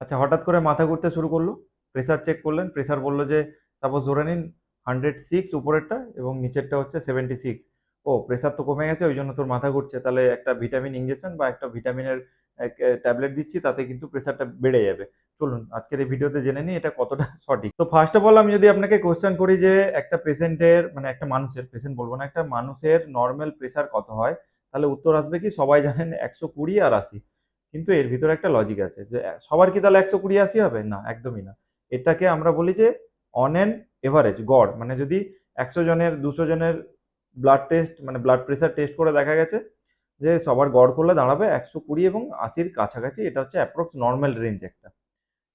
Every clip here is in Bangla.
আচ্ছা, হঠাৎ করে মাথা ঘুরতে শুরু করলো, প্রেসার চেক করলেন, প্রেসার বলল যে সাপোজ ধরে নিন 106 উপরেরটা এবং নিচেরটা হচ্ছে 76। ও প্রেসার তো কমে গেছে, ওই জন্য তোর মাথা ঘুরছে, তাহলে একটা ভিটামিন ইঞ্জেকশন বা একটা ভিটামিনের ট্যাবলেট দিচ্ছি, তাতে কিন্তু প্রেসারটা বেড়ে যাবে। চলুন আজকের এই ভিডিওতে জেনে নিই এটা কতটা সঠিক। তো ফার্স্ট অফ অল আমি যদি আপনাকে কোশ্চেন করি যে একটা পেশেন্টের মানে একটা মানুষের, পেশেন্ট বলবো না, একটা মানুষের নর্মাল প্রেসার কত হয়, তাহলে উত্তর আসবে কি সবাই জানেন 120 আর 80। কিন্তু এর ভিতরে একটা লজিক আছে যে সবার কি তাহলে 120/80 হবে? না, একদমই না। এটাকে আমরা বলি যে অন অ্যান এভারেজ, গড়। মানে যদি 100 জনের 200 জনের ব্লাড টেস্ট মানে ব্লাড প্রেশার টেস্ট করে দেখা গেছে যে সবার গড় করলে দাঁড়াবে 120 এবং 80-র কাছাকাছি। এটা হচ্ছে অ্যাপ্রক্স নর্মাল রেঞ্জ একটা।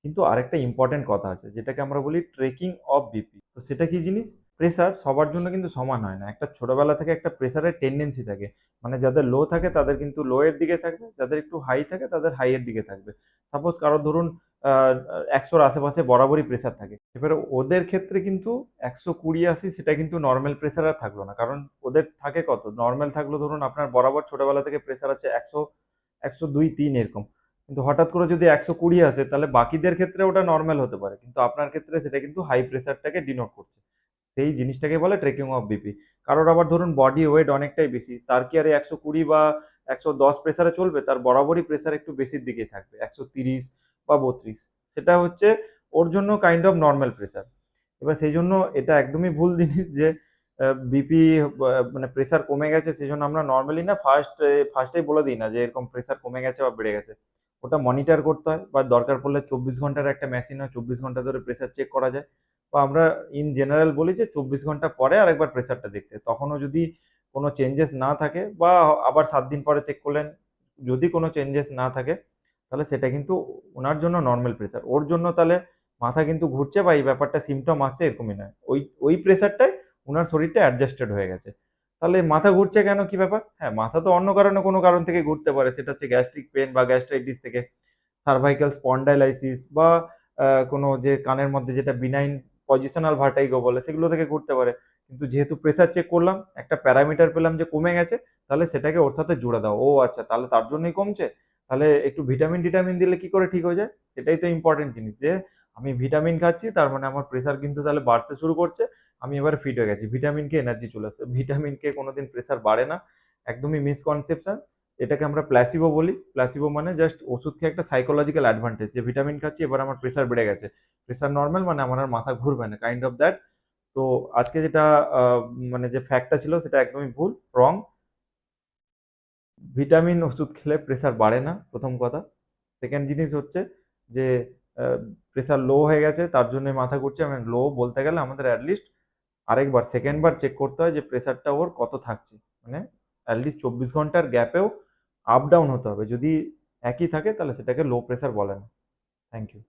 কিন্তু আরেকটা ইম্পর্টেন্ট কথা আছে যেটাকে আমরা বলি ট্রেকিং অফ বিপি। তো সেটা কি জিনিস? প্রেসার সবার জন্য কিন্তু সমান হয় না। একটা ছোটবেলা থেকে একটা প্রেসারের টেন্ডেন্সি থাকে। মানে যাদের লো থাকে তাদের কিন্তু লো এর দিকে থাকবে, যাদের একটু হাই থাকে তাদের হাই এর দিকে থাকবে। সাপোজ কারো ধরুন 100-র আশেপাশে বরাবরই প্রেসার থাকে। এবারে ওদের ক্ষেত্রে কিন্তু 120/80 সেটা কিন্তু নরমাল প্রেসার আর থাকলো না। কারণ ওদের থাকে কত? নরমাল থাকলো ধরুন আপনার বরাবর ছোটবেলা থেকে প্রেসার আছে 100, 102, 3 এরকম। কিন্তু হঠাৎ করে যদি 120 আসে তাহলে বাকিদের ক্ষেত্রে ওটা নরমাল হতে পারে। কিন্তু আপনার ক্ষেত্রে সেটা কিন্তু হাই প্রেশারটাকে ডিনোট করছে। সেই জিনিসটাকে বলে ট্রেকিং অফ বিপি। কারোর আবার ধরুন বডি ওয়েট অনেকটাই বেশি। তার কি আর এই 120 বা 110 প্রেসারে চলবে? তার বরাবরই প্রেসার একটু বেশির দিকেই থাকবে। 130 বা 32। সেটা হচ্ছে ওর জন্য কাইন্ড অফ নরমাল প্রেসার। এবার সেইজন্য এটা একদমই ভুল জিনিস যে বিপি মানে প্রেসার কমে গেছে সেজন্য আমরা নরমালি না ফার্স্টেই বলে দিই না যে এরকম প্রেসার কমে গেছে বা বেড়ে গেছে। ওটা মনিটর করতে হয় বা দরকার পড়লে 24 ঘন্টার একটা মেশিন হয়, 24 ঘন্টা ধরে প্রেসার চেক করা যায়। বা আমরা ইন জেনারেল বলি যে 24 ঘন্টা পরে আরেকবার প্রেসারটা দেখতে। তখনও যদি কোনো চেঞ্জেস না থাকে বা আবার 7 দিন পরে চেক করলেন, যদি কোনো চেঞ্জেস না থাকে তাহলে সেটা কিন্তু ওনার জন্য নরমাল প্রেসার। ওর জন্য তাহলে মাথা কিন্তু ঘুরছে বা এই ব্যাপারটা সিম্পটম আসছে এরকমই নয়। ওই প্রেসারটায় উনার শরীরটা অ্যাডজাস্টেড হয়ে গেছে। তাহলে মাথা ঘুরছে কেন? কি ব্যাপার? হ্যাঁ, মাথা তো অন্য কারণে কোনো কারণ থেকে ঘুরতে পারে। সেটা হচ্ছে গ্যাস্ট্রিক পেইন বা গ্যাস্ট্রাইটিস থেকে, সার্ভাইকাল স্পন্ডাইলাইসিস বা কোনো যে কানের মধ্যে যেটা বিনাইন পজিশনাল ভার্টাইগো বলে সেগুলো থেকে ঘুরতে পারে। কিন্তু যেহেতু প্রেসার চেক করলাম, একটা প্যারামিটার পেলাম যে কমে গেছে, তাহলে সেটাকে ওর সাথে জুড়ে দাও। ও আচ্ছা, তাহলে তার জন্যই কমছে? তাহলে একটু ভিটামিন-টিটামিন দিলে কি করে ঠিক হয়ে যায়? সেটাই তো ইম্পোর্টেন্ট জিনিস যে আমি ভিটামিন খাচ্ছি তার মানে আমার প্রেসার কিন্তু তাহলে বাড়তে শুরু করছে। আমি এবার ফিট হয়ে গেছি। ভিটামিন খেয়ে এনার্জি চলে আসছে। ভিটামিন খেয়ে কোনোদিন প্রেসার বাড়ে না। একদমই মিসকনসেপশন। এটাকে আমরা প্ল্যাসিবো বলি। প্ল্যাসিবো মানে জাস্ট ওষুধ খেয়ে একটা সাইকোলজিক্যাল অ্যাডভান্টেজ যে ভিটামিন খাচ্ছি এবার আমার প্রেসার বেড়ে গেছে। প্রেসার নরমাল মানে আমার আর মাথা ঘুরবে না, কাইন্ড অফ দ্যাট। তো আজকে যেটা মানে যে ফ্যাক্টটা ছিল সেটা একদমই ভুল, রং। ভিটামিন ওষুধ খেলে প্রেসার বাড়ে না, প্রথম কথা। সেকেন্ড জিনিস হচ্ছে যে প্রেসার লো হয়ে গেছে তার জন্য মাথা ঘুরছে। মানে লো বলতে গেলে আমাদের অ্যাটলিস্ট আরেকবার সেকেন্ড বার চেক করতে হয় যে প্রেসারটা ওর কত থাকছে। মানে অ্যাটলিস্ট 24 ঘন্টার গ্যাপেও আপ ডাউন হতে হবে। যদি একই থাকে তাহলে সেটাকে লো প্রেসার বলে না। Thank you.